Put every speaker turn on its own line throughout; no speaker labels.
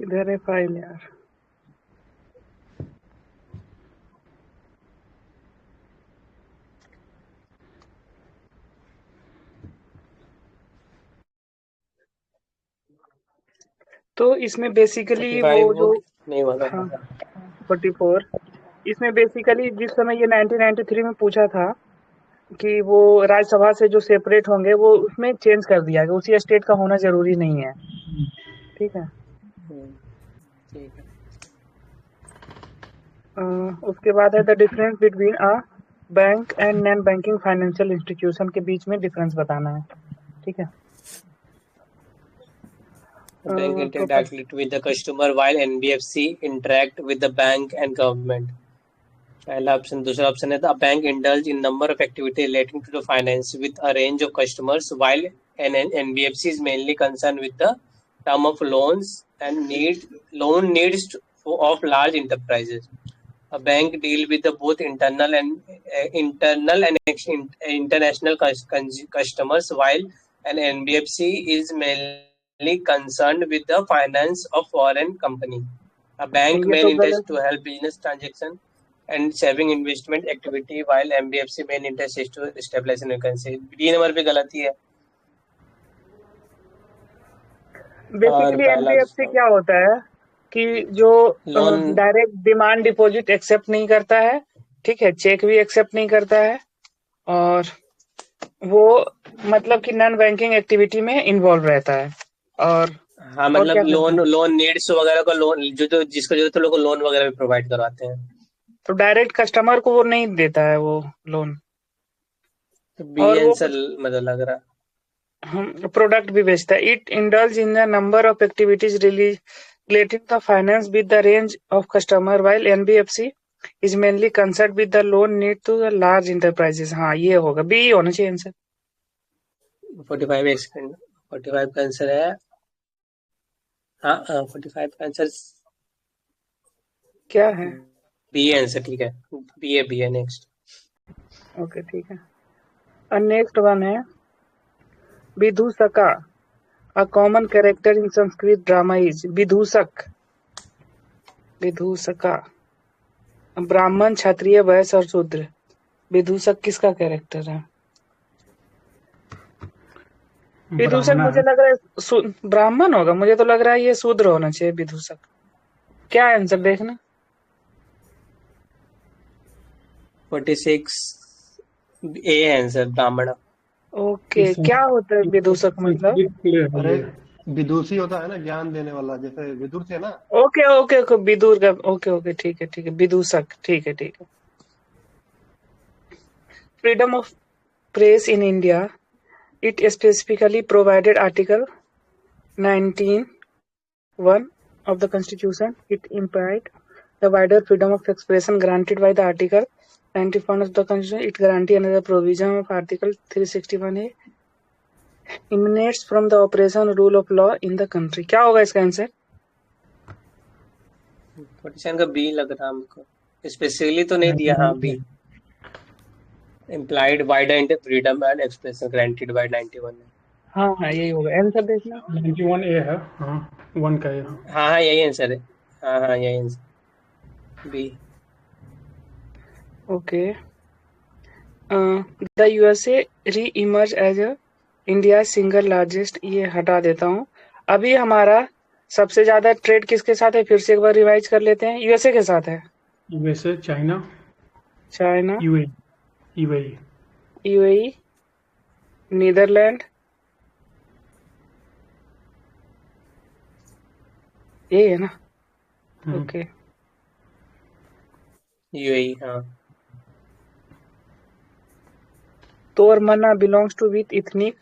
किधर है फाइल यार? तो इसमें बेसिकली वो
45 वो
जो
नहीं हुआ
हाँ
था।
44 इसमें बेसिकली जिस समय ये 1993 में पूछा था कि वो राज्यसभा से जो सेपरेट होंगे वो उसमें चेंज कर दिया गया, उसी स्टेट का होना जरूरी नहीं है। ठीक है।
ठीक है।
उसके बाद है the difference between a bank and non banking financial institution के बीच में डिफरेंस बताना है। ठीक है।
The bank interact
professor
directly with the customer while NBFC interact with the bank and government. पहला ऑप्शन। दूसरा ऑप्शन है the bank indulge in number of activity relating to the finance with a range of customers while an NBFC is mainly concern with the term of loans and loan needs of large enterprises. A bank deal with the both internal and international customers, while an NBFC is mainly concerned with the finance of foreign company. A bank
ये तो
main interest
गलत
to help business transaction and saving investment activity, while NBFC main interest is to establish an vacancy. D number पे गलती है। और
basically
पहला
NBFC क्या होता है कि जो
loan
direct demand deposit accept नहीं करता है। ठीक है, चेक भी एक्सेप्ट नहीं करता है, और वो मतलब कि नॉन बैंकिंग एक्टिविटी में इन्वॉल्व रहता है। और
हाँ,
और
मतलब
क्या करता
लोन
है?
लोन नीड्स वगैरह का लोन जो जिसको जरूरत है लोग लोन वगैरह भी प्रोवाइड करवाते हैं।
तो डायरेक्ट कस्टमर को वो नहीं देता है वो लोन।
तो बी
और वो
आंसर
कुछ
मतलब लग रहा।
प्रोडक्ट भी बेचता है। It indulge in the number of activities related the finance with the range of customer while NBFC is mainly concern with the loan need to the large enterprises. हाँ, ये होगा, बी होना चाहिए आंसर।
45 एक second. 45 का answer है। हाँ 45 का आंसर
क्या है?
बी है आंसर। ठीक है, बी है नेक्स्ट।
ओके, ठीक है। और नेक्स्ट वन है विदूषका। A common character in Sanskrit drama is विदूषक। विदूषका ब्राह्मण, क्षत्रिय, वैश्य और शूद्र। विदूषक किसका कैरेक्टर है? विदूषक
ब्राह्मण
मुझे
है।
लग रहा है ब्राह्मण होगा, मुझे तो लग रहा है ये शूद्र होना चाहिए विदूषक। क्या आंसर देखना?
46 ए है आंसर, ब्राह्मण।
ओके, क्या होता है विदूषक मतलब?
संस्कृत के लिए है
अरे
ये।
विदुषी होता है ना, ज्ञान देने वाला, जैसे विदुर थे ना।
ओके ओके ओके, विदुर का। ओके ओके, ठीक है ठीक है, विदूषक। ठीक है ठीक है। Freedom of press in India, it specifically provided article 19(1) of the Constitution. It implied the wider freedom of expression granted by the Article 91 of the Constitution. It guarantees another provision of Article 361A emanates from the operation rule of law in the country. क्या होगा इसका answer?
47 का B लग रहा हमको। Specifically तो नहीं दिया। हाँ, B. Implied wider freedom and expression granted by 91 है।
हाँ हाँ, यही होगा आंसर देखना।
91 ए है। हाँ 1 का ये।
हाँ हाँ, यही आंसर है। हाँ यही answer, B.
Okay. The USA reemerge as India single largest, ये हटा देता हूँ। अभी हमारा सबसे ज्यादा ट्रेड किसके साथ है? फिर से एक बार रिवाइज कर लेते हैं। यूएसए के साथ है,
USA, China,
China,
UAE.
UAE, Netherlands, यही है ना? ओके।
यूएई, हाँ।
Toramana belongs to with ethnic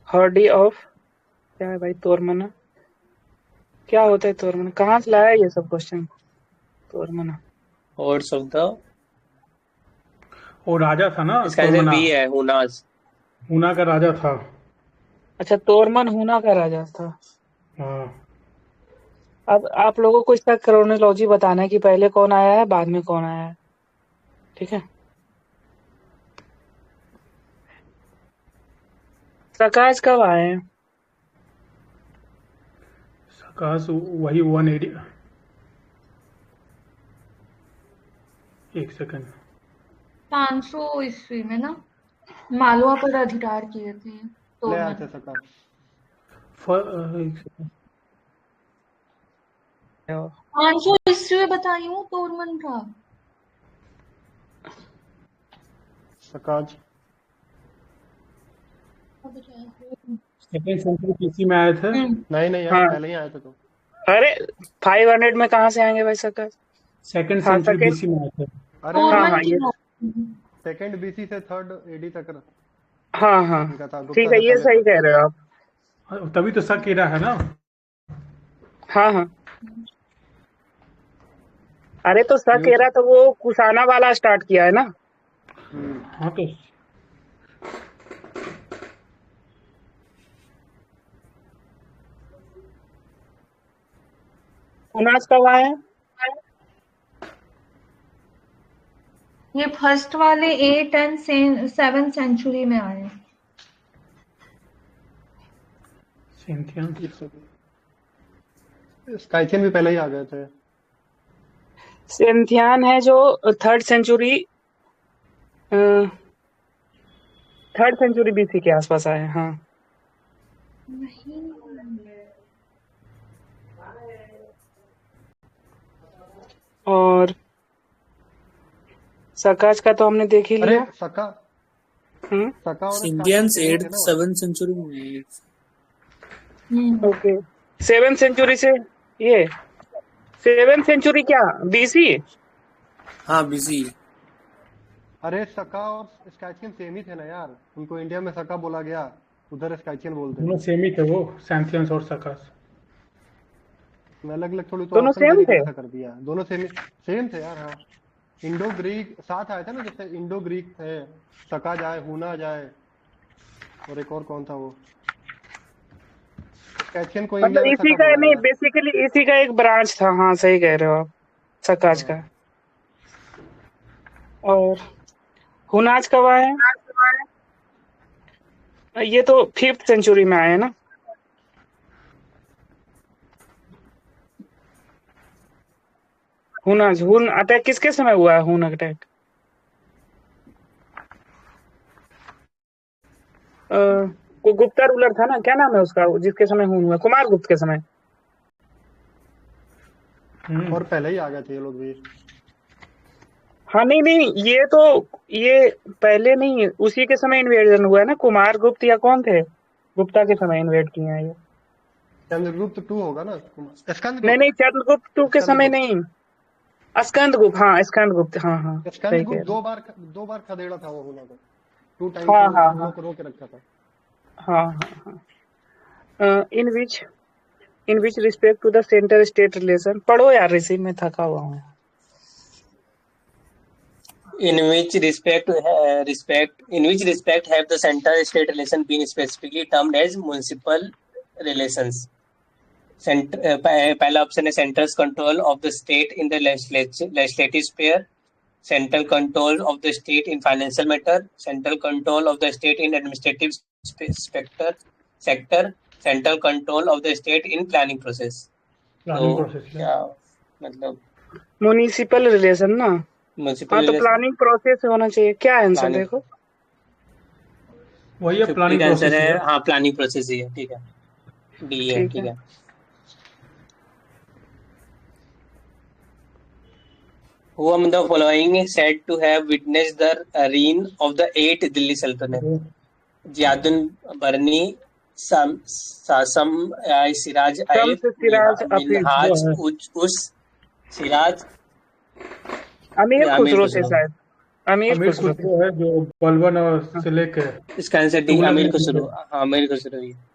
horde of, क्या है भाई तोरमना? क्या होता है तोरमना? कहाँ से लाया ये सब क्वेश्चन? तोरमना
hordes of the।
वो राजा था ना
इसका आंसर
तोरमना।
बी है, हुनास।
हुना का राजा था।
अच्छा, तोरमन हुना का राजा था।
हाँ।
अब आप लोगों को इसका क्रोनोलॉजी बताना है कि पहले कौन आया है, बाद में कौन आया है। ठीक है। प्रकाश कब आए हैं?
आकाश वही 180। एक सेकंड।
500 ईस्वी में ना मालवा पर अधिकार किए थे
ले आए
तोरमन।
थे सका।
एक सेकंड।
500 ईस्वी में बताई हूँ तोरमन का।
सकाज
सेकंड सेंचुरी BC में आए थे।
नहीं यार,
हाँ।
पहले ही आए थे तो।
अरे 500 में कहाँ से आएंगे भाई सका?
सेकंड
हाँ,
सेंचुरी
second-
BC में आए थे।
अरे
हाँ,
तोरमन
हाँ,
की
ये-
बात।
सेकंड BC से थर्ड AD तक
हाँ
इनका था। गुप्ता
ठीक है,
से
ये
पहले
सही
था।
कह रहे हो आप।
तभी तो सकेरा है ना।
हाँ। अरे तो सकेरा तो वो कुशाना वाला स्टार्ट किया है ना।
हाँ तो
हुनास कब आए हैं?
ये फर्स्ट वाले 8 एंड 7 सेंचुरी में आए।
सिंथियन।
स्काइथियन भी पहले ही आ गए थे।
सिंथियान है जो थर्ड सेंचुरी BC के आसपास आए हैं। हाँ, और सकाज का तो हमने देख ही
अरे
लिया।
सका
हम्म,
सका और
इंडियंस
स्काइथियन
8th
थे ना।
7th सेंचुरी में।
ओके। 7th सेंचुरी से ये 7th सेंचुरी क्या BC?
हाँ BC।
अरे सका और स्काइथियन सेम ही थे ना यार। उनको इंडिया में सका बोला गया, उधर स्काइथियन बोलते
दोनों
हैं।
सेम ही थे वो, सैंथियंस और सकास।
अलग अलग थोड़ी तो
दोनों
ऑप्शन
सेम
देने का
थे?
ऐसा कर दिया। दोनों सेम थे यार। हाँ, इंडो ग्रीक साथ आए थे ना, जैसे इंडो ग्रीक थे, सका जाए, हुना जाए, और एक और कौन था वो, स्कैथियन को इंडिया
मतलब
में
इसी
सका
का
बोला
नहीं,
गया।
बेसिकली इसी का एक ब्रांच था। हाँ, सही कह रहे हो आप, सकाज का। और हुनाज कब आए हैं? ये तो 5th सेंचुरी में आए हैं ना। हुन अटैक किसके समय हुआ है? हुन अटैक कोई गुप्ता रूलर था ना, क्या नाम है उसका जिसके समय हुन हुआ? कुमार गुप्त के समय।
और पहले ही आ गए थे ये लोग भी।
हाँ, नहीं, ये पहले नहीं, उसी के समय इन्वेजन हुआ है ना। कुमार गुप्त या कौन थे गुप्ता के समय इन्वेड किए हैं ये?
चंद्रगुप्त 2 होगा ना।
नहीं, चंद्रगुप्त 2 के समय नहीं, स्कंदगुप्त। हाँ, स्कंदगुप्त। हाँ, सही कह
स्कंदगुप्त
रहे हो।
दो बार खदेड़ा था वो हुना को। 2 टाइम
हाँ।
को रोक रखा था।
हाँ। In which respect to the centre state relation. पढ़ो यार, ऋषि में थका हुआ हूँ।
In which respect have the center-state relation been specifically termed as municipal relations? पहला ऑप्शन है central control of the state in the legislative sphere, central control of the state in financial matter, central control of the state in administrative sector, central control of the state in planning process.
Planning
तो
process
क्या मतलब
municipal relation ना।
Municipal
हाँ, तो planning process होना चाहिए। क्या answer
Planning.
देखो?
वही है, प्लानिंग
आंसर
प्रोसेस
है।
है।
हाँ, प्लानिंग प्रोसेस ही है। ठीक है, डी है। ठीक है। Who among the following is said to have witnessed the reign of the 8th Delhi Sultanate? जियादुन बरनी, सासम सिराज
शम्स सिराज
मिनहाज उस सिराज
अमीर
या
खुसरो
अमीर
थे
खुसरो?
शायद। अमीर खुसरो थे।
खुसरो है जो बलबन से लेके
इसका आंसर डी,
तुगलक
अमीर
में
खुसरो। हाँ, अमीर खुसरो ही है।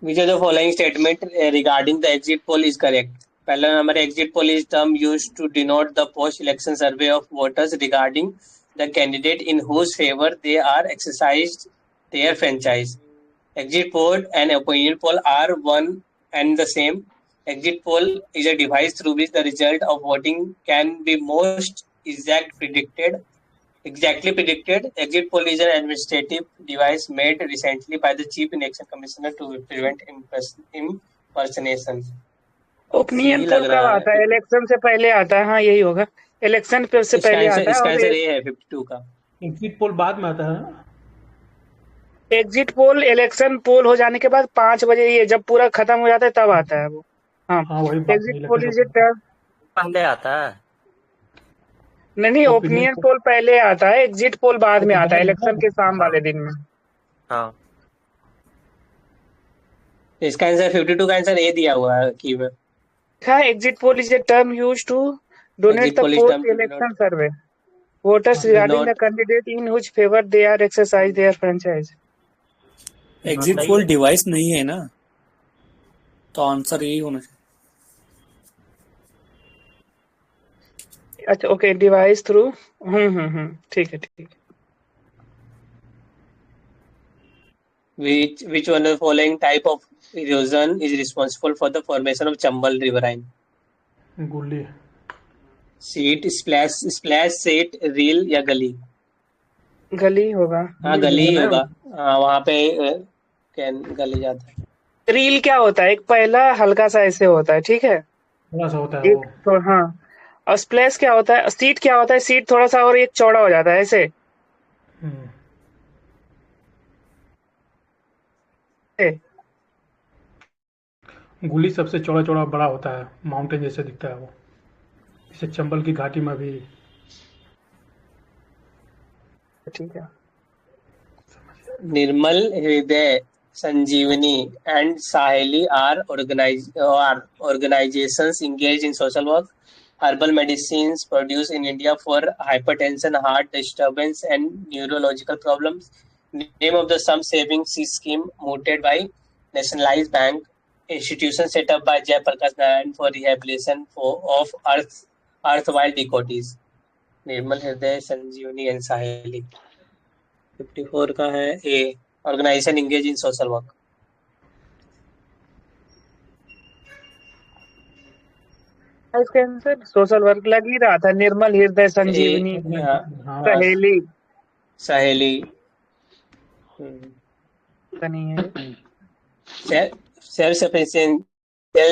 Which of the following statement regarding the exit poll is correct? पहला number, exit poll is term used to denote the post-election survey of voters regarding the candidate in whose favor they are exercised their franchise. Exit poll and opinion poll are one and the same. Exit poll is a device through which the result of voting can be most exact predicted. exactly predicted. Exit poll is an administrative device made recently by the Chief Election Commissioner to prevent impersonation.
Opinion
सही लग
पोल कब
रहा
आता है?
है।
Election से पहले आता है। हाँ यही होगा, इलेक्शन पे से
इसका
पहले
आंसर
आता है।
इसका
और
आंसर ये है 52 का।
एग्जिट पोल बाद में आता है ना?
एग्जिट पोल इलेक्शन पोल हो जाने के बाद 5 बजे, ये जब पूरा खत्म हो जाता है तब आता है वो। हाँ,
हाँ वही बात
एग्जिट
नहीं
पोल
लगता
इज ए टर्म।
पहले आता है।
नहीं,
ओपिनियन
ओपिनियन पोल पहले आता है, एग्जिट पोल बाद में आता है, इलेक्शन के शाम वाले दिन में।
हाँ
इसका आंसर 52 का आंसर ए दिया हुआ है की में।
हाँ, exit poll is a term use to donate
Exit
the
poll is
post
term to
election
denote
survey voters
हाँ,
regarding the
not
candidate in which favour they are exercise their franchise.
Exit poll device नहीं है ना, तो answer यही होना चाहिए।
अच्छा okay, device through. ठीक है ठीक है।
which one of the following type of erosion is responsible for the formation of Chambal riverine?
गुल्ली।
सीट, स्प्लैश सेट, रील या गली?
गली होगा।
हाँ गली ही होगा। हाँ वहाँ पे गली जाता है।
रील क्या होता है? एक पहला हल्का सा ऐसे होता है, ठीक है,
थोड़ा सा होता है
एक
वो।
तो हाँ। और स्प्लैश क्या होता है? सीट क्या होता है? सीट थोड़ा सा और एक चौड़ा हो जाता है ऐसे।
हम्म, गुल्ली सबसे चौड़ा चौड़ा बड़ा होता है, माउंटेन जैसे दिखता है वो, जैसे चंबल की घाटी में भी।
ठीक है।
निर्मल हृदय, संजीवनी and Saheli are organizations engaged in social work, herbal medicines produced in India for hypertension, heart disturbance, and neurological problems. Name of the sum savings scheme mooted by Nationalized Bank, institution set up by Jayaprakash Narayan for rehabilitation of erstwhile devotees. निर्मल हृदय, संजीवनी and Saheli. 54 का है a, organisation engage in social work.
इसका answer social work लग ही रहा था। निर्मल हृदय, संजीवनी,
हाँ,
सहेली।
सहेली।
पता नहीं है।
Self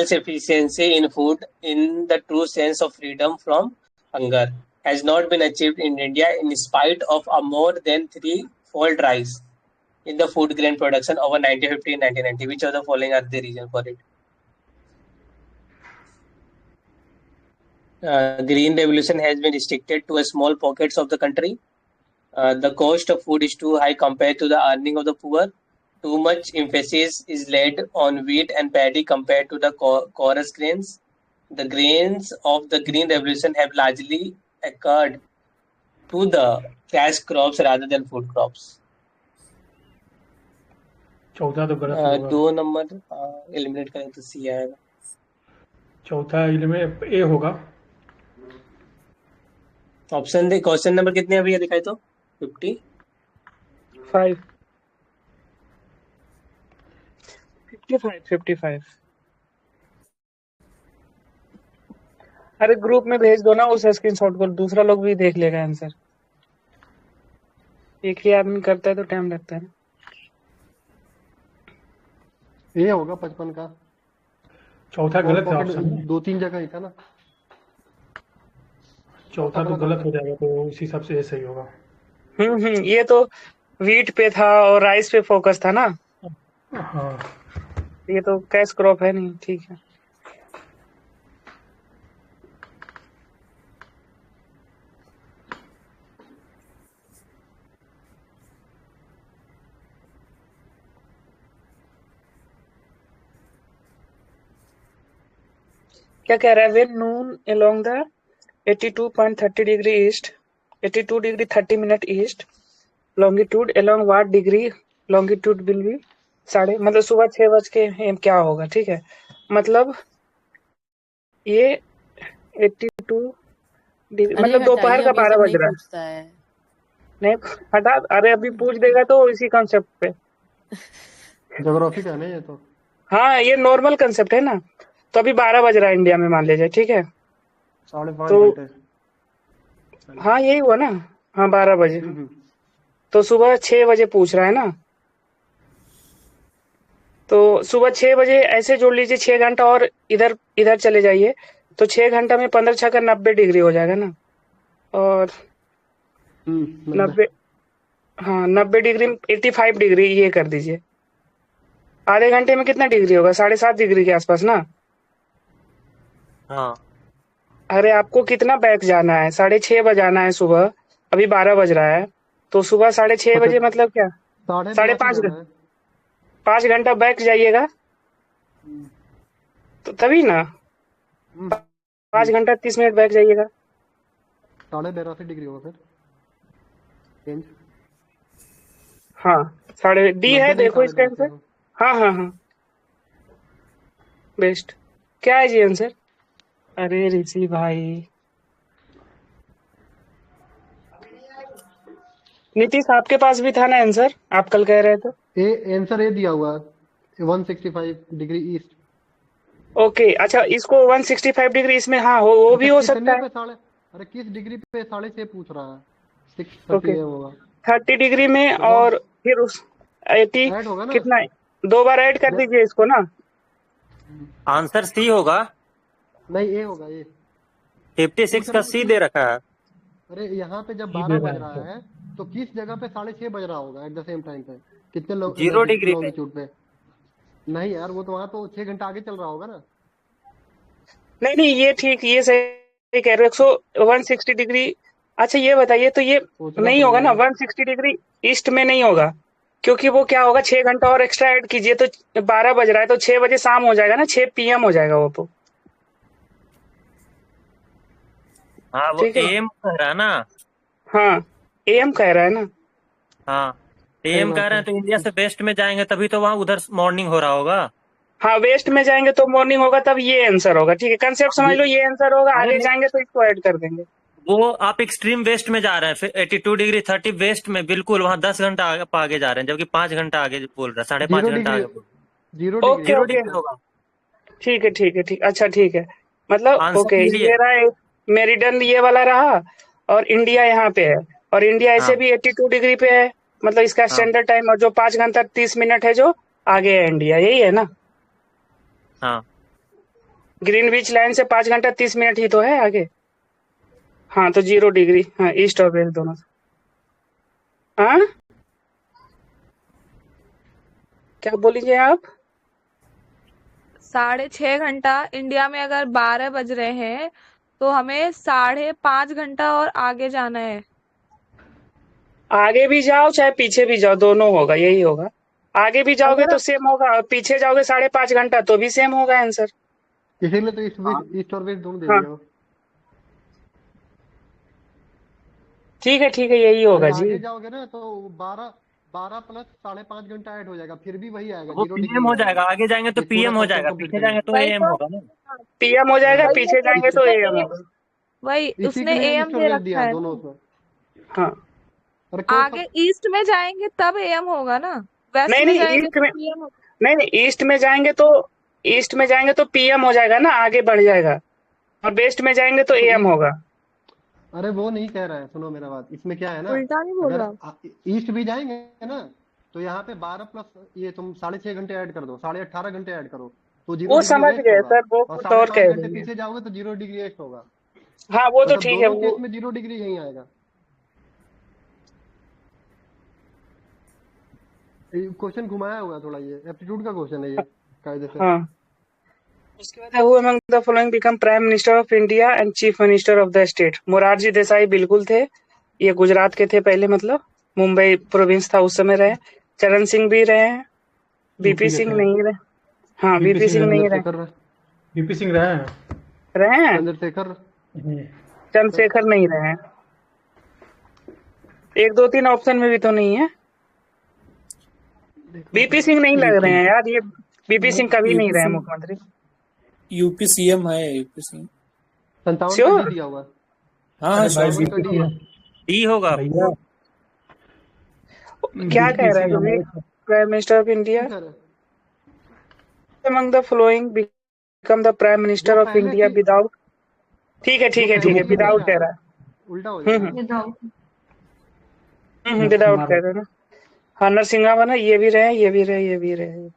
sufficiency in food in the true sense of freedom from hunger has not been achieved in India in spite of a more than threefold rise in the food grain production over 1950 and 1990. Which of the following are the reason for it? Green revolution has been restricted to a small pockets of the country. The cost of food is too high compared to the earning of the poor. Too much emphasis is laid on wheat and paddy compared to the chorus grains. The grains of the green revolution have largely occurred to the cash crops rather than food crops.
चौथा तो गलत होगा।
2 number eliminate करें तो सी आएगा।
चौथा eliminate ए होगा।
Option दे, question number कितने अभी दिखाई तो
55 55। अरे ग्रुप में भेज दो ना उस स्क्रीनशॉट को, दूसरा लोग भी देख लेगा आंसर। एक ही आदमी करता है तो टाइम लगता है ना।
ये होगा 55 का।
चौथा गलत है ऑप्शन में।
2-3 जगह ही था ना।
चौथा तो गलत हो जाएगा, तो उस हिसाब से ये सही होगा।
ये तो वीट पे था और राइस पे फोकस था ना।
हाँ
ये तो कैश क्रॉप है नहीं। ठीक है। क्या कह रहा है? When Noon along the 82.30 degree east, 82 degree 30 minute east longitude along what degree longitude will be साढ़े, मतलब सुबह 6 बज के क्या होगा। ठीक है, मतलब ये 82 डिग्री मतलब दोपहर का 12 बज रहा है। नहीं हटा, अरे अभी पूछ देगा तो इसी कॉन्सेप्ट पे।
ज्योग्राफी का नहीं ये तो।
हाँ ये नॉर्मल कंसेप्ट है ना। तो अभी 12 बज रहा है इंडिया में मान लीजिए। ठीक है,
5.5
तो
घंटे।
हाँ यही हुआ ना। हाँ 12 बजे। तो सुबह 6 बजे पूछ रहा है ना, तो सुबह 6 बजे ऐसे जोड़ लीजिए, 6 घंटा और इधर इधर चले जाइए, तो 6 घंटा में 15 छक्का 90 डिग्री हो जाएगा ना। और 90, हाँ 90 डिग्री 85 डिग्री ये कर दीजिए। आधे घंटे में कितना डिग्री होगा? 7.5 डिग्री के आसपास ना।
हाँ
अरे आपको कितना बैक जाना है? 6:30 बजे आना है सुबह, अभी 12 बज रहा है, तो सुबह 6:30 बजे मतलब क्या? 5:30 घंटा, 5 घंटा बैक जाइएगा तो तभी ना, 5 घंटा 30 मिनट बैक जाइएगा।
82.5 डिग्री होगा फिर चेंज।
हाँ साढ़े डी है, देखो इस टाइम से। हाँ हाँ हाँ बेस्ट। क्या है जी आंसर? अरे ऋषि भाई, नीतीश आपके पास भी था ना आंसर, आप कल कह रहे थे।
आंसर ए दिया हुआ 165 डिग्री ईस्ट।
ओके अच्छा, इसको 165 डिग्री इसमें, हाँ वो भी हो सकता है।
अरे किस डिग्री पे 6:30 पूछ रहा है? 6:30
ओके
होगा
30 डिग्री में, और फिर उस 80
ऐड होगा ना।
कितना है? 2 बार ऐड कर दीजिए इसको ना।
आंसर सी होगा।
नहीं ए होगा ये।
56 का सी दे रखा है।
अरे यहाँ पे जब 12 बज रहा है तो किस जगह पे 6:30 बज रहा होगा एट द सेम टाइम पे? कितने
0 डिग्री पे।
लॉन्गिट्यूड पे? नहीं यार, वो तो वहाँ तो 6 घंटा आगे चल रहा होगा ना।
नहीं नहीं ये ठीक, ये सही कह रहे हो, 160 डिग्री। अच्छा ये बताइए, तो ये नहीं होगा ना 160 डिग्री ईस्ट में नहीं होगा, क्योंकि वो क्या होगा, 6 घंटा और एक्स्ट्रा ऐड कीजिए तो 12 बज रहा है, तो 6 बजे शाम हो जाएगा ना, 6 PM हो जाएगा वो तो।
हाँ वो
ठीक है।
एम कह रहा है ना।
हाँ AM कह रहा है ना।
हाँ एम कह रहे हैं, तो इंडिया से वेस्ट में जाएंगे तभी तो वहाँ उधर मॉर्निंग हो रहा होगा।
हाँ वेस्ट में जाएंगे तो मॉर्निंग होगा, तब ये आंसर होगा। ठीक है, कंसेप्ट समझ लो, ये आंसर होगा। आगे जाएंगे तो इसको ऐड कर देंगे।
वो आप एक्सट्रीम वेस्ट में जा रहे हैं, फिर 82 डिग्री 30 वेस्ट में, बिल्कुल वहाँ 10 घंटा आगे जा रहे हैं, जबकि 5 घंटा आगे बोल रहा है, 5.5 घंटा आगे बोल रहा है।
ओके ओके
होगा।
ठीक है ठीक है ठीक, अच्छा ठीक है, मतलब
आंसर
ओके
यही है।
ये रहा, मेरिडन ये वाला रहा, और इंडिया यहाँ पे है, और इंडिया ऐसे
हाँ।
भी 82 डिग्री पे है, मतलब इसका
हाँ।
स्टैंडर्ड टाइम, और जो 5 घंटा 30 मिनट है जो आगे है इंडिया, यही है ना।
हाँ
ग्रीनविच लाइन से 5 घंटा 30 मिनट ही तो है आगे। हाँ तो 0 डिग्री, हाँ ईस्ट और वेस्ट दोनों। हाँ क्या बोलीजिए आप?
6.5 घंटा इंडिया में अगर 12 बज रहे हैं तो हमें 5.5 घंटा और आगे जाना है।
आगे भी जाओ चाहे पीछे भी जाओ, दोनों होगा, यही होगा। आगे भी जाओगे
अगर
तो सेम होगा, और पीछे जाओगे 5.5 घंटा तो भी सेम होगा आंसर।
इसीलिए तो ईस्ट और वेस्ट दोनों दे
हाँ।
दिया।
ठीक है यही होगा जी।
आगे जाओगे ना तो 12 प्लस 5.5 घंटा ऐड हो जाएगा, फिर भी वही आएगा,
वो
0
पीएम
डिग्री
हो जाएगा, आगे जाएंगे तो पीएम हो जाएगा, पीछे जाएंगे तो
वही
एएम
तो,
होगा ना।
PM हो जाएगा,
वही
पीछे जाएंगे तो AM होगा।
वही
इसी
उसने
के लिए
AM
ईस्ट और
दे
वेस्ट
रखा
दिया
है
दोनों
ना।
में।
हाँ
अरे
आगे ईस्ट में जाएंगे तब AM होगा ना, वेस्ट
नहीं
में
नहीं
जाएंगे
ईस्ट
तो
में,
PM होगा।
नहीं ईस्ट में जाएंगे तो PM हो जाएगा ना, आगे बढ़ जाएगा, और वेस्ट में जाएंगे तो AM होगा।
अरे वो नहीं कह रहा है, सुनो मेरा बात, इसमें क्या है ना,
उल्टा नहीं बोल रहा।
अगर ईस्ट भी जाएंगे ना तो यहाँ पे 12 प्लस ये तुम 6.5 घंटे ऐड कर दो, 18.5 घंटे ऐड करो तो 0
वो
डिग्री
समझ
वेस्ट
गए
होगा,
सर, वो
और
कुछ और
5.5
कह
घंटे
रही है।
पीछे जाओगे तो 0 डिग्री वेस्ट होगा।
हाँ वो तो
मतलब
ठीक है,
दोनों
वो
केस में 0 डिग्री यही आएगा। क्वेश्चन घुमाया हुआ थोड़ा, ये एप्टीट्यूड का क्वेश्चन है ये कायदे से।
हाँ। उसके बाद who among the following become prime minister of India and chief minister of the state? Morarji Desai बिल्कुल थे, ये गुजरात के थे पहले, मतलब मुंबई प्रोविंस था उस समय रहे। चरण सिंह भी रहे हैं, बीपी सिंह नहीं रहे। हाँ बीपी सिंह नहीं रहे।
बीपी सिंह रहे हैं।
रहे हैं,
चंद्रशेखर
चंद्रशेखर नहीं रहे हैं। 1 2 3 ऑप्शन में भी तो नहीं है। बीपी सिंह नहीं लग रहे हैं यार, ये बीपी सिंह कभी नहीं रहे मुख्यमंत्री।
यूपी CM है यूपी सिंह।
57
Sure?
का डी दिया हुआ।
हाँ
डी होगा।
क्या कह रहा है prime minister of India? among the following become the prime minister of India without, ठीक है विदाउट कह रहा है।
उल्टा हो
हम्म,
जाएगा।
विदाउट
नरसिम्हा
कह रहे ना। हाँ नरसिंहा बना, ये भी रहे, ये भी रहे, ये भी रहे।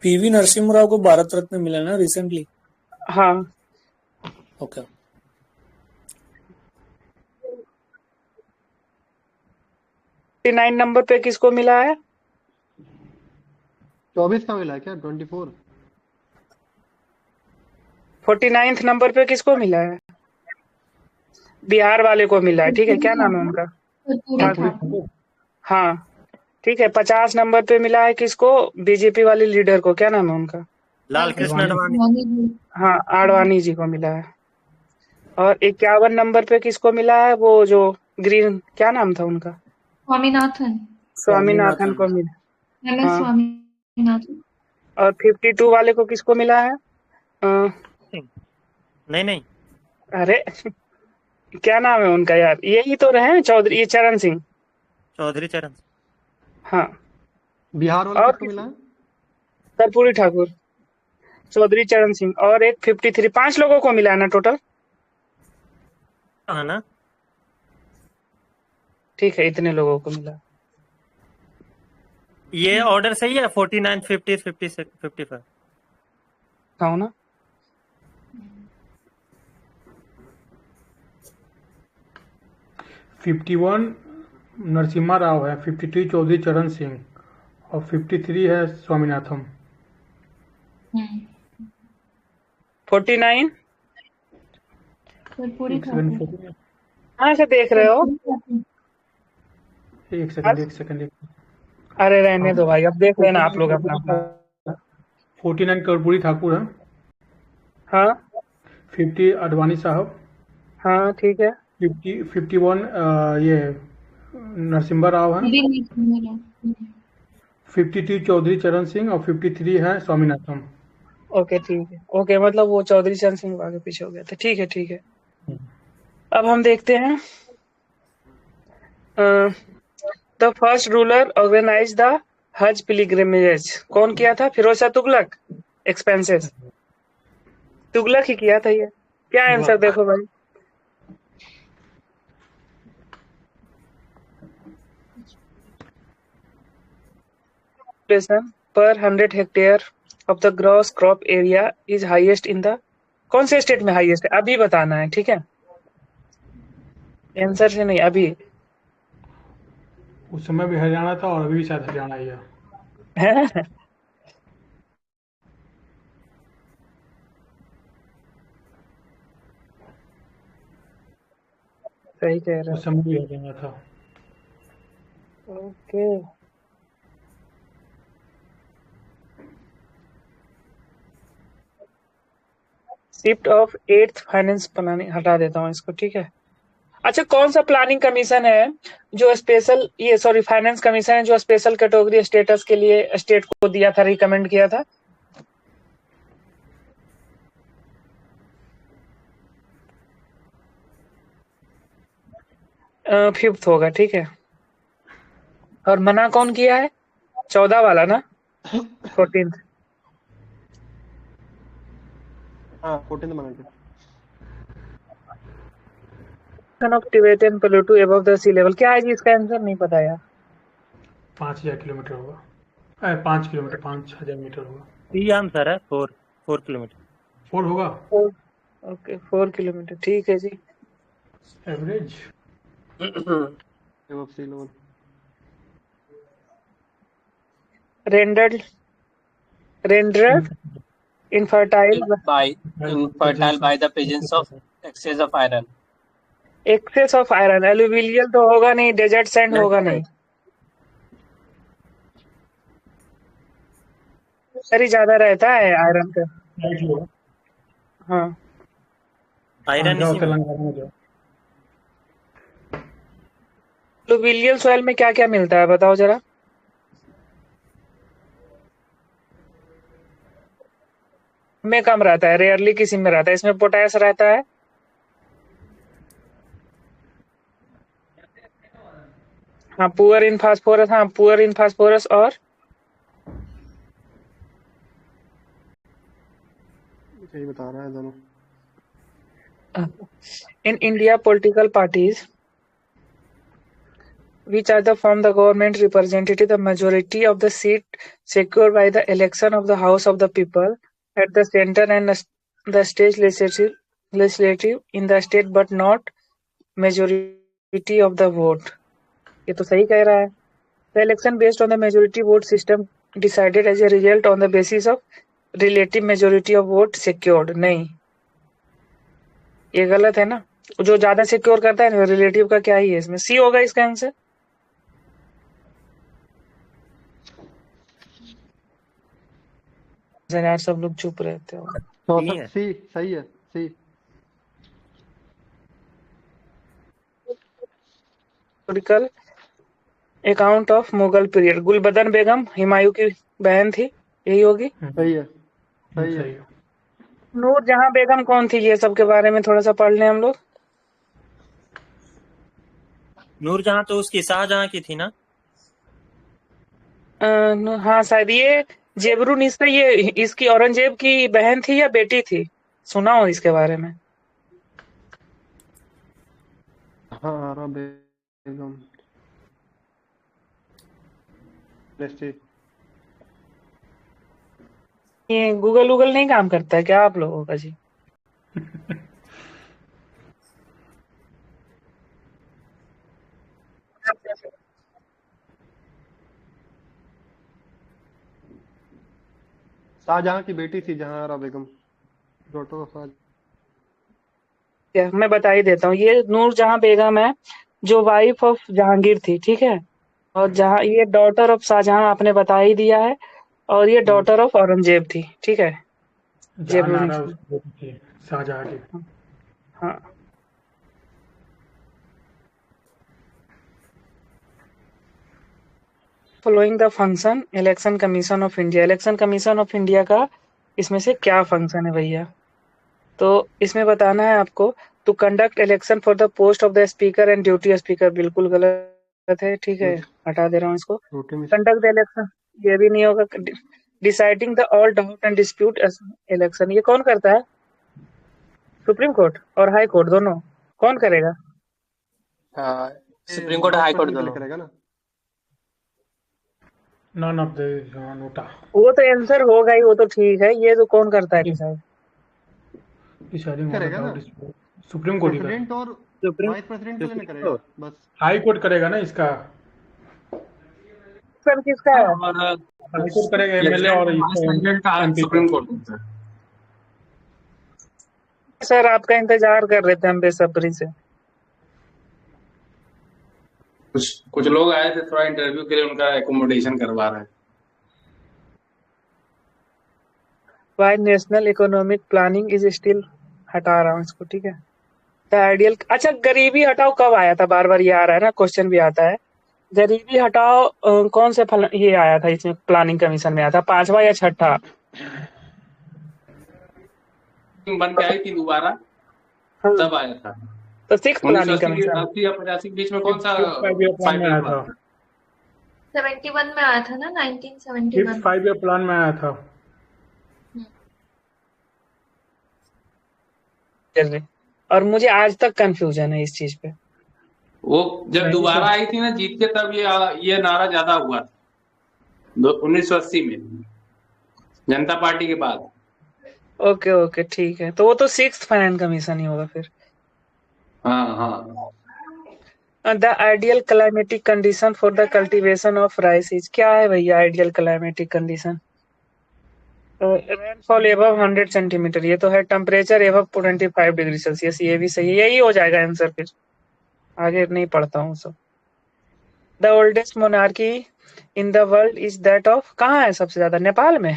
पीवी नरसिम्हा राव को भारत रत्न मिला ना रिसेंटली।
हाँ
ओके
49 नंबर पे किसको मिला है?
24 का मिला है क्या? 24?
49th नंबर पे किसको मिला है? बिहार वाले को मिला है, ठीक है। क्या नाम है उनका?
कर्पूरी ठाकुर।
हाँ ठीक है। 50 नंबर पे मिला है किसको? बीजेपी वाले लीडर को, क्या नाम है उनका?
लाल कृष्ण
आडवाणी।
आडवाणी।
हाँ आडवाणी जी को मिला है। और 51 नंबर पे किसको मिला है? वो जो ग्रीन, क्या नाम था उनका?
स्वामीनाथन।
स्वामीनाथन को मिला।
MS
हाँ
स्वामीनाथन।
और 52 वाले को किसको मिला है?
नहीं नहीं
अरे क्या नाम है उनका यार? यही तो रहे चौधरी, ये चरण सिंह।
चौधरी चरण।
हाँ
बिहार वाला
और
किसको मिला है?
कर्पूरी ठाकुर, चौधरी चरण सिंह और एक 53। 5 लोगों को मिला है ना टोटल?
हाँ ना।
ठीक है इतने लोगों को मिला।
ये ऑर्डर सही है 49 50 56 55।
हाँ ना।
फिफ्टी 51 नरसिम्हा राव है, 52 चौधरी चरण सिंह और 53 है स्वामीनाथन।
49
कर्पूरी
एक सेकंड
ठाकुर।
कहाँ से देख रहे हो?
एक सेकंड।
अरे रहने दो भाई, अब देख लेना आप लोग अपना अपना।
49 कर्पूरी ठाकुर है,
हाँ
50 आडवाणी साहब,
हाँ ठीक है।
51 ये नरसिम्हा राव है, 52 चौधरी चरण सिंह और 53 है स्वामीनाथन।
ओके ठीक है। ओके मतलब वो चौधरी चरण सिंह आगे पीछे हो गए थे। ठीक है ठीक है। अब हम देखते हैं the first ruler organize the hajj pilgrimage. कौन किया था? फिरोज शाह तुगलक। एक्सपेंसेस तुगलक ही किया था ये। क्या आंसर देखो भाई? Per 100 hectare of the gross crop area is highest in the. कौन से स्टेट में हाईएस्ट है अभी बताना है, ठीक है? आंसर से नहीं, अभी।
उस समय भी हरियाणा था और अभी भी शायद हरियाणा ही है।
है? सही कह रहे
उस समय भी हरियाणा था।
हो। Okay shift of 8th finance planning हटा देता हूँ इसको, ठीक है। अच्छा कौन सा प्लानिंग कमीशन है जो स्पेशल, ये सॉरी फाइनेंस कमीशन है जो स्पेशल कैटेगरी स्टेटस के लिए स्टेट को दिया था, रिकमेंड किया था? फिफ्थ होगा, ठीक है। और मना कौन किया है? 14 वाला ना? 14th।
हाँ 14 मना किया।
Of Tibetan plateau above the sea level, क्या है जी इसका आंसर? नहीं पता यार।
5000 किलोमीटर होगा, 5 किलोमीटर, 5000 मीटर होगा।
ये आंसर है 4 किलोमीटर।
4 होगा
ओके 4 किलोमीटर, ठीक है जी।
Average.
above sea level.
Rendered infertile
infertile by the presence of excess of iron.
Excess of iron. Alluvial तो होगा नहीं, डेजर्ट सैंड होगा नहीं। सही ज्यादा रहता है आयरन का। हाँ
आयरन इसी में।
तेलंगाना में जो
एलुवियल सॉइल में क्या क्या मिलता है बताओ जरा? में कम रहता है, रेयरली किसी में रहता है। इसमें पोटेश रहता है, हाँ पुअर इन फास्फोरस, हाँ पुअर इन फास्फोरस और
यही बता रहा है दोनों।
In India, political parties which are the form the government representative the majority of the seat secured by the election of the House of the People at the center and the state legislative in the state but not majority of the vote. ये तो सही कह रहा है. The election based on the majority vote system decided as a result on the basis of relative majority of vote secured. नहीं, ये गलत है ना. जो ज्यादा सिक्योर करता है रिलेटिव का क्या ही है इसमें. सी होगा इसका आंसर. यार सब लोग चुप रहते हो.
नहीं है।
सी सही है, C.
Historical account of Mughal period. Gulbadan Begum Humayun की बहन थी, यही होगी.
सही है, सही है.
सही है।
नूरजहां बेगम कौन थी, ये सब के बारे में थोड़ा सा पढ़ लें हम लोग.
नूरजहां तो उसकी शाहजहां की थी ना।
हाँ शायद ये जेबरुनिसा ये इसकी औरंगजेब की बहन थी या बेटी थी, सुना हो इसके बारे में.
हाँ आरा बेगम.
ये गूगल नहीं काम करता है क्या आप लोगों का जी.
शाहजहां की बेटी थी जहां आरा बेगम, डॉटर ऑफ शाहजहां.
मैं बता ही देता हूँ. ये नूरजहां बेगम है जो वाइफ ऑफ जहांगीर थी, ठीक है. और जहाँ ये डॉटर ऑफ शाहजहां आपने बता ही दिया है, और ये डॉटर ऑफ औरंगजेब थी, ठीक है.
जहानारा उसकी बेटी थी, शाहजहां की.
हाँ. Following the function election commission of India. Election commission of India का इसमें से क्या फंक्शन है भैया. तो इसमें बताना है आपको to conduct election for the post of the speaker and duty speaker. बिल्कुल गलत है, ठीक है, हटा दे रहा हूँ इसको. कंडक्ट द इलेक्शन ये भी नहीं होगा. Deciding the all doubt and dispute election ये कौन करता है. सुप्रीम कोर्ट और हाई कोर्ट दोनों. कौन करेगा.
सुप्रीम कोर्ट हाई कोर्ट दोनों
करेगा ना.
None of the NOTA.
वो तो आंसर होगा ही, वो तो ठीक है. ये तो कौन करता है डिसाइड.
डिसाइडिंग
करेगा ना.
सुप्रीम कोर्ट ही
प्रेसिडेंट और वाइस प्रेसिडेंट के लिए करेगा बस.
हाई कोर्ट करेगा ना इसका.
सर किसका है.
हाई कोर्ट करेगा एमएलए और
सुप्रीम कोर्ट.
सर आपका इंतजार कर रहे थे हम बेसब्री से.
कुछ लोग आए थे थोड़ा इंटरव्यू के लिए, उनका एकोमोडेशन करवा रहे हैं.
Why national economic planning is still. हटा रहा हूँ इसको, ठीक है. The ideal. अच्छा गरीबी हटाओ कब आया था, बार बार ये आ रहा है ना, क्वेश्चन भी आता है. गरीबी हटाओ कौन से फल ये आया था इसमें प्लानिंग कमीशन में आया था, 5वां या 6ठा.
बन के आई थी दोबारा, तब आया था.
तो 6th प्लानिंग
1980
कमीशन
80 या 85 के बीच में कौन सा
71 में आया था ना, 1971.
5 ईयर प्लान में आया था.
और मुझे आज तक कंफ्यूजन है इस चीज पे.
वो जब दोबारा आई थी ना जीत के, तब ये नारा ज्यादा हुआ था 1980 में जनता पार्टी के बाद.
ओके ठीक है. तो वो तो 6th फाइनेंस कमीशन ही होगा फिर.
हाँ.
The ideal climatic condition for the cultivation of rice is. क्या है भैया ideal climatic condition. Rainfall above 100 centimetre. ये तो है. Temperature above 25 degree Celsius. ये भी सही है, यही हो जाएगा आंसर. फिर आगे नहीं पढ़ता हूँ सब. The oldest monarchy in the world is that of. कहाँ है सबसे ज्यादा. नेपाल में.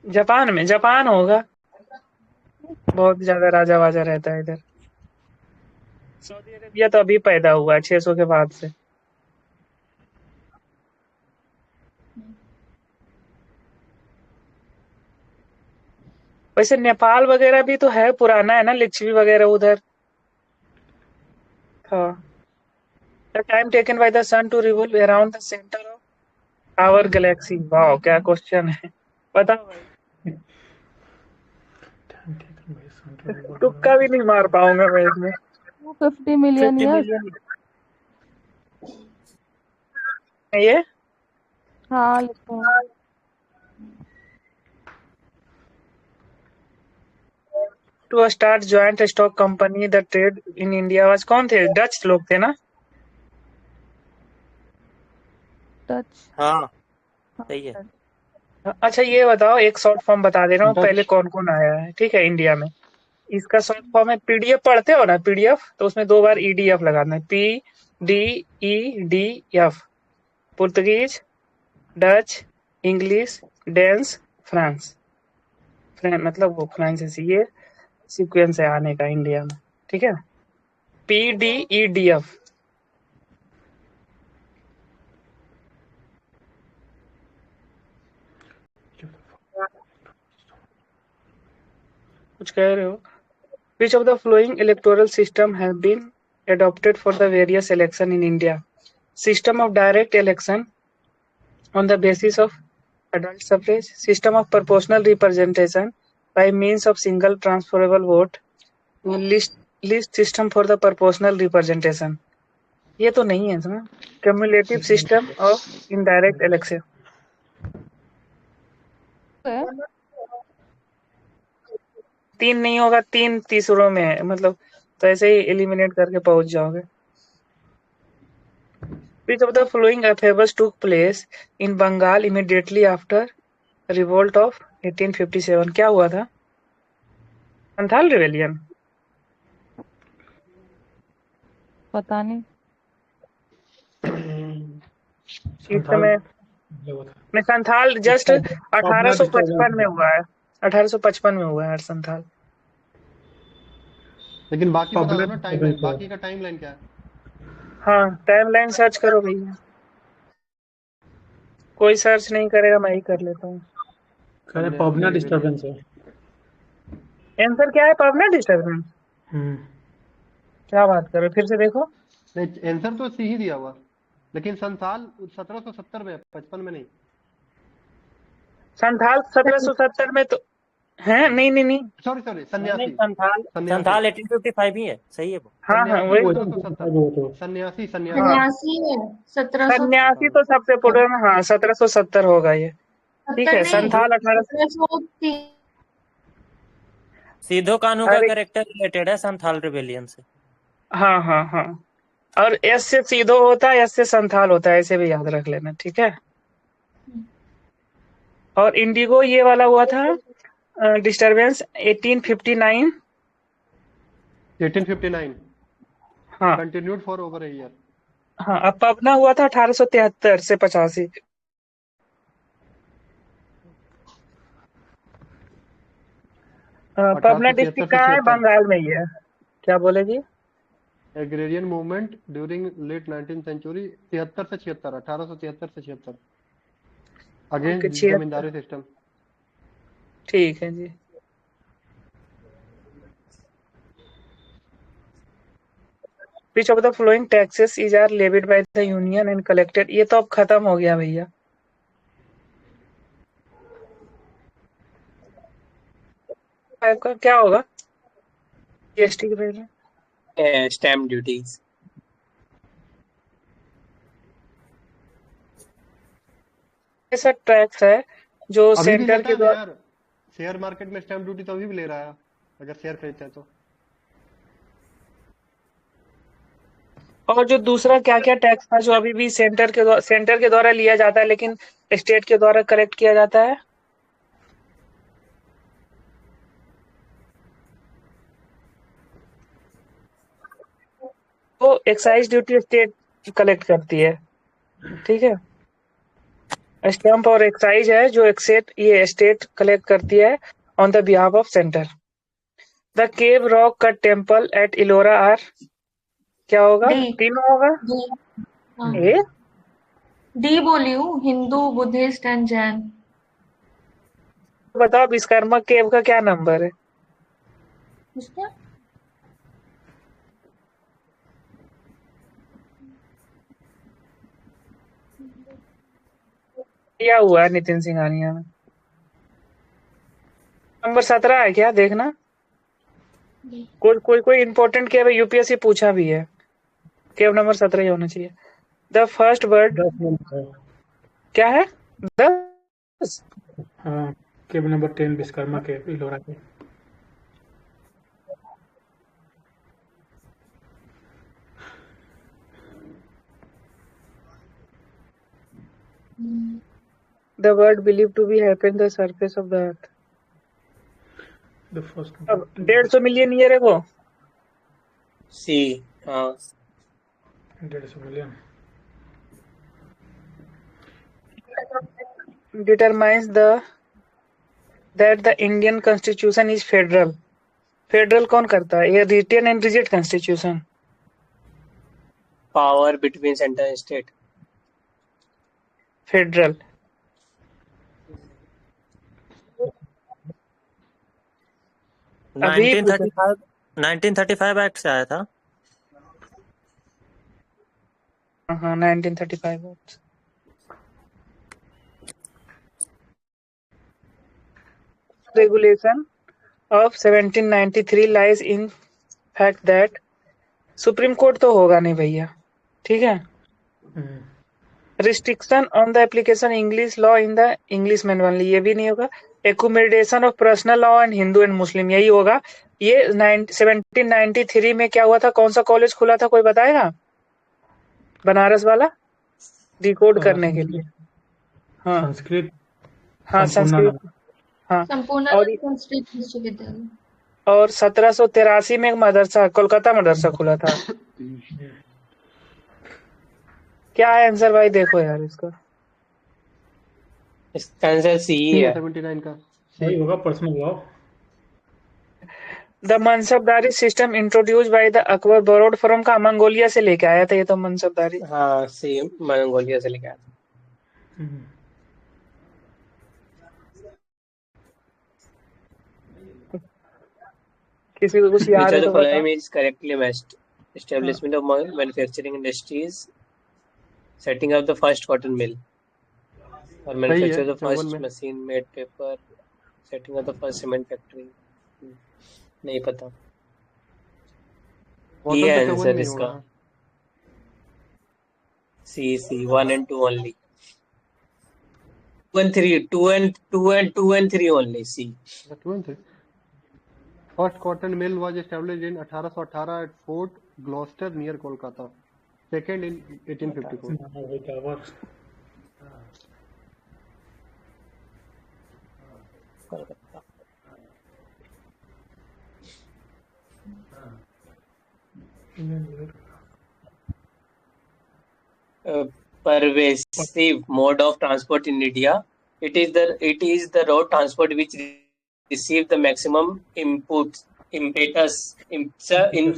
जापान में. जापान होगा, बहुत ज्यादा राजा वाजा रहता है इधर. सऊदी अरेबिया तो अभी पैदा हुआ है 600 के बाद से. वैसे नेपाल वगैरह भी तो है, पुराना है ना, लिच्छवी वगैरह उधर. हाँ. The time taken by the sun to revolve around the centre of our galaxy. Wow क्या क्वेश्चन है, बताओ भाई.
टाइम टेकन बाय
तुक्का भी नहीं मार पाऊंगा मैं इसमें।
250 million
50
years।
मिलियन ये
हाँ लिखो।
To start joint stock company the trade in India was, कौन थे? डच लोग थे ना?
टच।
हाँ सही है।
अच्छा ये बताओ, एक शॉर्ट फॉर्म बता दे रहा हूँ पहले
डच।
कौन कौन आया है, ठीक है, इंडिया में। इसका शॉर्ट फॉर्म है, पीडीएफ पढ़ते हो ना, पीडीएफ तो उसमें 2 बार ईडीएफ लगाना है, PDEDF। Portuguese, Dutch, English, dense, France. मतलब वो फ्रांसीसी, ये सीक्वेंस है आने का इंडिया में, ठीक है। PDEDF। कुछ कह रहे हो? Which of the following electoral system have been adopted for the various election in India? System of direct election on the basis of adult suffrage, system of proportional representation by means of single transferable vote, list system for the proportional representation। ये तो नहीं है इसमें। Cumulative system of indirect election। तीन नहीं होगा, 3 तीसरों में है, मतलब तो ऐसे ही एलिमिनेट करके पहुंच जाओगे। Which of the following affairs took place in Bengal immediately after revolt of 1857? क्या हुआ था? संथाल रिवेलियन।
पता नहीं।
इस समय में संथाल जस्ट 1855 में हुआ है, 1855 में हुआ है संथाल।
लेकिन बाकी बता दो ना टाइमलाइन, बाकी का टाइमलाइन क्या है?
हाँ टाइमलाइन सर्च करो भैया, कोई सर्च नहीं करेगा, मैं ही कर लेता हूँ।
पबना डिस्टर्बेंस है।
आंसर क्या है? पबना डिस्टर्बेंस। क्या बात कर रहे हो, फिर से देखो।
नहीं आंसर तो सी ही दिया हुआ, लेकिन संथाल 1770 में, 55 में नहीं।
संथाल 1770 में तो है, नहीं नहीं नहीं,
सॉरी
नहीं,
सन्यासी।
संथाल 1855 ही है, सही है वो।
हाँ हाँ वही।
1770 सन्यासी।
सन्यासी है 1700।
सन्यासी तो सबसे पुराना, हाँ 1770 होगा ये, ठीक है। संथाल 1800।
सीधो कानू का
अरे
कैरेक्टर रिलेटेड है संथाल रिबेलियन से।
हाँ हाँ हाँ, और एस से सीधो होता है, एस से संथाल होता है, ऐसे भी याद रख लेना, ठीक है। और इंडिगो ये वाला हुआ था डिस्टरबेंस 1859।
1859
हाँ
continued for over a year.
हाँ, अब पबना हुआ था 1873 से 85। पबना डिस्ट्रिक्ट कहाँ है? बंगाल में ही है। क्या बोलेगी?
Agrarian movement during late 19th century 73 से 76, 1873 से 76 अगेंस्ट जमींदारी सिस्टम।
ठीक है जी। Which of the following taxes is are levied by the union and collected? ये तो अब खत्म हो गया भैया। आपका क्या होगा? जीएसटी के पहले
स्टैम्प ड्यूटीज।
ऐसा टैक्स है जो
अभी भी
सेंटर
लेता
के
है ना
द्वारा,
यार, शेयर मार्केट में स्टैम्प ड्यूटी तो अभी भी ले रहा है अगर शेयर खरीदते हैं तो।
और जो दूसरा क्या क्या टैक्स था जो अभी भी सेंटर के द्वारा लिया जाता है लेकिन स्टेट के द्वारा कलेक्ट किया जाता है? वो एक्साइज ड्यूटी स्टेट कलेक्ट करती है, ठीक है। स्टैम्प और एक्साइज है जो ये स्टेट कलेक्ट करती है on the behalf of centre. The cave rock cut temple at Ellora are, क्या होगा? तीनों होगा। ए
डी बोली हूँ, हिंदू, बुद्धिस्ट एंड जैन।
बताओ विश्वकर्मा केव का क्या नंबर है?
उसका
क्या हुआ है नितिन सिंघानिया में? नंबर 17 है क्या? देखना। कोई इंपॉर्टेंट क्या है, यूपीएससी पूछा भी है। केव नंबर 17 ही होना चाहिए। द फर्स्ट वर्ड
10 नंबर है।
क्या है? 10।
हाँ, केब नंबर 10 विश्वकर्मा के इलोरा के।
The word believed to be happen the surface of the earth.
The first
अब 150 मिलियन ईयर है वो।
सी। हाँ
150 million.
Determines that the Indian Constitution is federal. Federal कौन करता है? ये written and rigid constitution.
Power between centre and state.
Federal. अभी
1935 act से आया था।
हाँ 1935 regulation of 1793 lies in fact that supreme court तो होगा नहीं भैया, ठीक है। Restriction on the application English law in the English manual, ये भी नहीं होगा। Accommodation of personal law and Hindu and Muslim, यही होगा। ये 1793 में क्या हुआ था? कौन सा कॉलेज खुला था, कोई बताएगा? बनारस वाला, डिकोड करने के लिए। हाँ
संस्कृत।
हाँ संस्कृत। हाँ और 1783 में एक मदरसा, कोलकाता मदरसा खुला था। क्या है आंसर भाई? देखो यार इसका।
इसका आंसर सी है।
79 का
सही होगा, personal law.
The मनसबदारी system introduce by the Akbar borrowed from का? मंगोलिया से लेके आया था ये तो मनसबदारी।
हाँ सी मंगोलिया से लेके आया था।
किसी को कुछ याद है तो बताओ।
is correctly matched. Establishment of manufacturing industries, setting up the first cotton mill, or manufacture the first machine made paper, setting up the first cement factory. नहीं पता। ये है आंसर इसका। सी 1 and 2 only. 2 and 3, 2 and 3 only. C.
2 and 3. First cotton mill was established in 1818 at Fort Gloucester near Kolkata. Second in 1854.
Pervasive mode of transport in India. It is the road transport which receive the maximum impetus in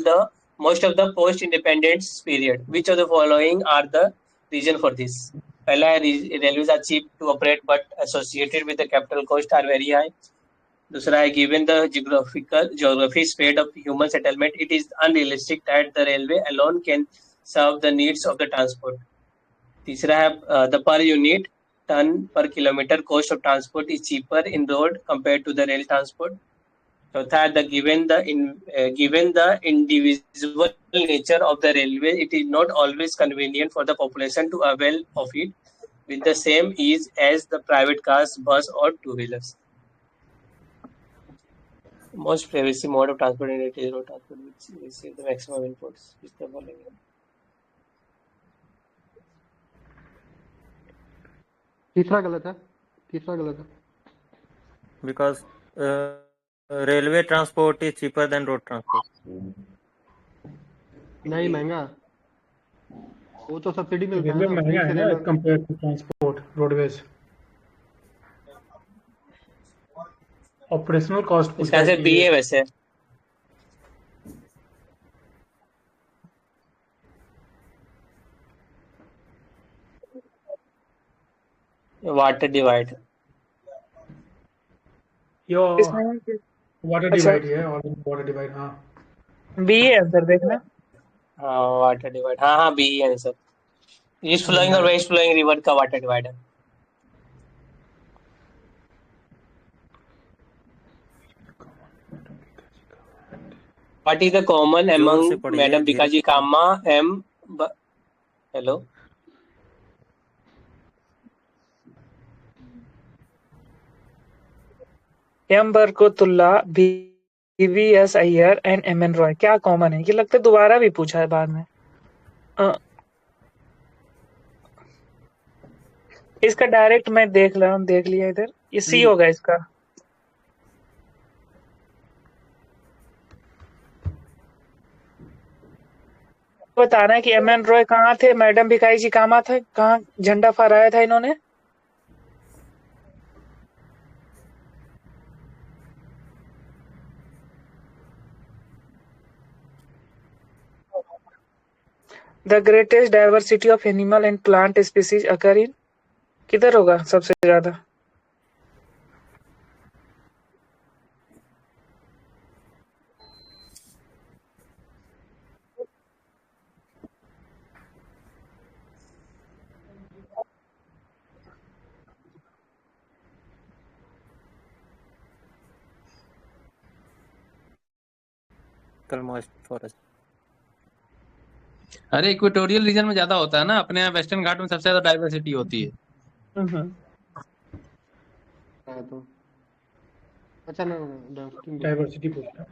the most of the post-independence period. Which of the following are the reason for this? पहला है railways are cheap to operate but associated with the capital cost are very high. दूसरा है given the geography spread of human settlement, it is unrealistic that the railway alone can serve the needs of the transport. तीसरा है the per unit ton per kilometer cost of transport is cheaper in road compared to the rail transport. चौथा है given the indivisible nature of the railway, it is not always convenient for the population to avail of it with the same ease as the private cars, bus or two-wheelers. Most pervasive mode of transport in India is road transport, which receives the maximum inputs. Is the following.
तीसरा गलत है।
Because railway transport is cheaper than road transport.
नहीं महंगा, वो तो subsidy मिलता है
railway
ना।
महंगा है ना compare to transport roadways. Operational cost
इसका आंसर बी है वैसे। Water divide.
वाटर डिवाइड है, वाटर डिवाइड। हाँ
बी है आंसर, देखना।
हाँ वाटर डिवाइड, हाँ बी है आंसर। ईस्ट फ्लोइंग और वेस्ट फ्लोइंग रिवर का वाटर डिवाइड है। What is the common
जोर से
among
पढ़िए,
Madam
धीरे
Bikaji
से।
Kama hello?
M Barkatullah, BVS Iyer and MN Roy. क्या कॉमन है? ये लगता है दोबारा भी पूछा है बाद में। इसका डायरेक्ट मैं देख लिया इधर। ये सी होगा इसका। बताना है कि MN रॉय कहाँ थे, मैडम भिखारी जी कहाँ था, कहाँ झंडा फहराया था इन्होंने? The greatest diversity of animal and plant species occur in, किधर होगा सबसे ज्यादा?
कलमोस्ट फॉरेस्ट।
अरे इक्वेटोरियल रीजन में ज्यादा होता है ना, अपने यहाँ वेस्टर्न घाट में सबसे ज्यादा डाइवर्सिटी होती है।
तो अच्छा ना
डाइवर्सिटी पूछना है।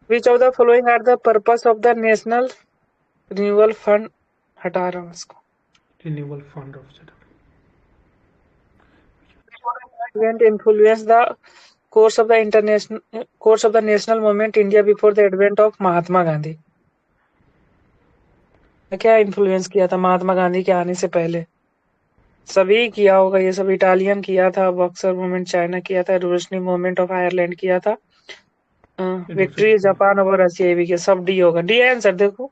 Which of the following are the purpose of the national renewal fund? हटा रहा हूँ इसको।
Renewal fund of setup
event influence the course of the national movement India before the advent of Mahatma Gandhi? क्या इन्फ्लुएंस किया था महात्मा गांधी के आने से पहले? सभी किया होगा ये सब। इटालियन किया था, बॉक्सर मूवमेंट चाइना किया था, रिवोल्यूशनरी मूवमेंट ऑफ आयरलैंड किया था, विक्ट्री जापान और रशिया भी किया। सब डी होगा। डी आंसर देखो।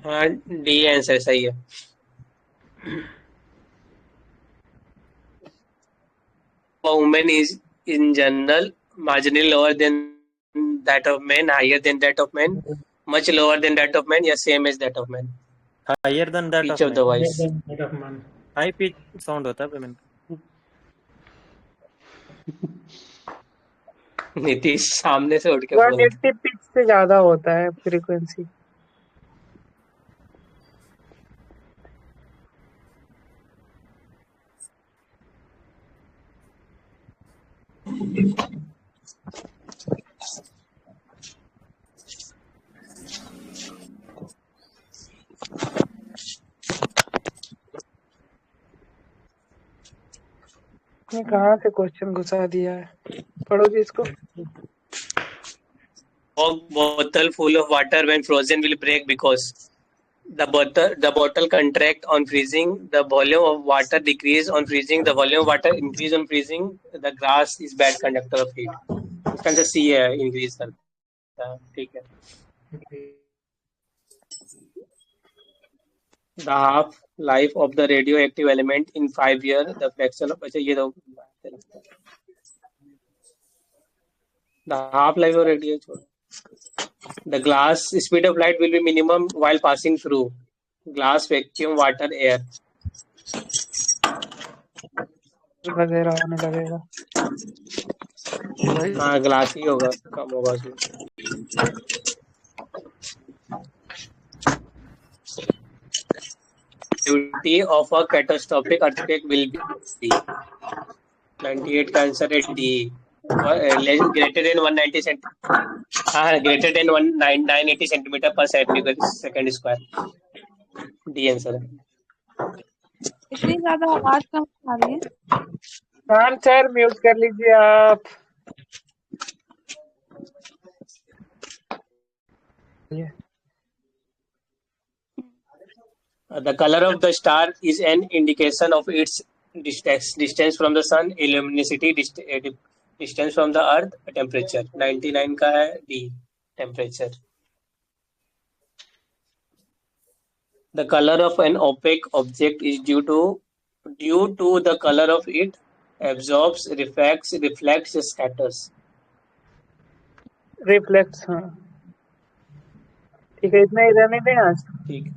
हाँ, डी आंसर सही है। Women is in general marginally lower than that of men, higher than that of men, much lower than that of men, या same as that of men?
Higher than that
Each
of
of the
men.
voice.
High pitch sound होता है payment.
Nitish सामने से उठ के बोल।
180 pitch से ज्यादा होता है फ्रीक्वेंसी। कहाँ से क्वेश्चन घुसा दिया है? पढ़ो जी इसको।
Bottle full of water when frozen will break because the bottle contract on freezing, the volume of water decrease on freezing, the volume of water increase on freezing, the glass is bad conductor of heat. इसका answer C है, increase करता है। ठीक है। The half life of the radioactive element in 5 years, the fraction of, अच्छा ये तो the half life of radio, the glass speed of light will be minimum while passing through glass, vacuum, water, air.
वगैरह होने लगेगा।
हाँ, glass ही होगा, कम होगा उसमें। Activity of a catastrophic earthquake will be 98 का आंसर है डी। ग्रेटर देन 190 सेंटीमीटर, हाँ ग्रेटर देन 980 सेंटीमीटर पर सेकंड स्क्वायर। डी आंसर है।
इतनी ज्यादा आवाज कम आ रही है।
खान सर म्यूट कर लीजिए आप।
The color of the star is an indication of its distance from the sun, luminosity, distance from the earth, temperature। 99 का है D, temperature। The color of an opaque object is due to the color of it absorbs, reflects, scatters।
Reflex. हाँ ठीक है, इतना ही रहने दें आज।
ठीक।